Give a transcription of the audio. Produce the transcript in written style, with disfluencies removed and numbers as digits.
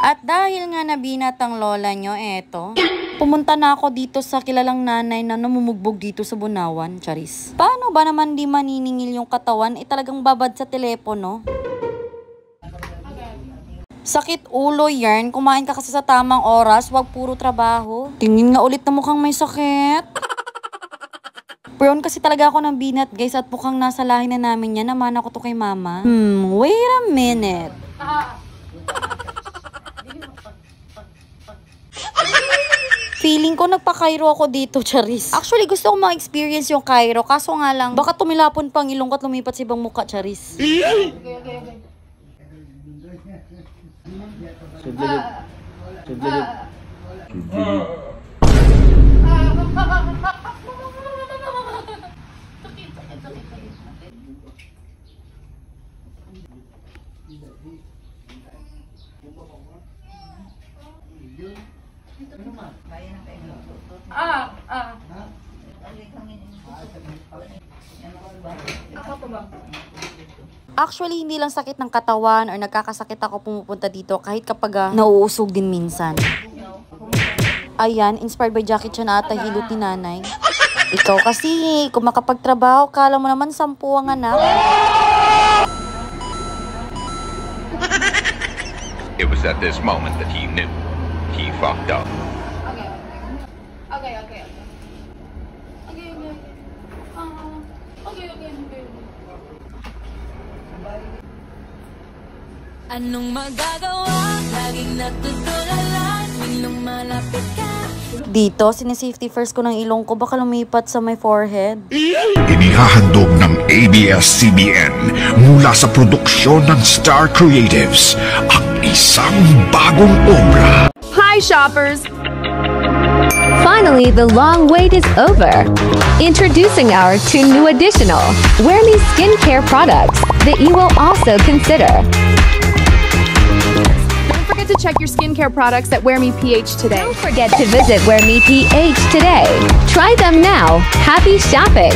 At dahil nga nabinat ang lola nyo, eto, pumunta na ako dito sa kilalang nanay na namumugbog dito sa Bunawan, charis. Paano ba naman di maniningil yung katawan? Talagang babad sa telepono. Sakit ulo yarn, kumain ka kasi sa tamang oras, wag puro trabaho. Tingin nga ulit na mukhang may sakit. Prone kasi talaga ako ng binat guys at mukhang nasa lahi na namin yan. Naman ako to kay mama. Wait a minute. Feeling ko nagpa-Cairo ako dito, charis. Actually, gusto ko ma-experience yung Cairo. Kaso nga lang, baka tumilapon pang ilong ko at lumipat sa ibang mukha, charis. Actually, hindi lang sakit ng katawan or nagkakasakit ako pumupunta dito kahit kapag nauusog din minsan. Ayan, inspired by Jackie Chan ata hilot ni nanay. Ikaw kasi, kung makapagtrabaho, kala mo naman 10 ang anak. It was at this moment that he knew he fucked up. Anong magagawa? Laging natutulala tuwing lumalapit ka. Dito, sinisafety first ko ng ilong ko, baka lumipat sa my forehead. Inihahandog ng ABS-CBN mula sa produksyon ng Star Creatives ang isang bagong obra. Hi, shoppers! Finally, the long wait is over. Introducing our 2 new additional Wear Me skincare products that you will also consider. Don't forget to check your skincare products at Wear Me PH today. Don't forget to visit Wear Me PH today. Try them now. Happy shopping!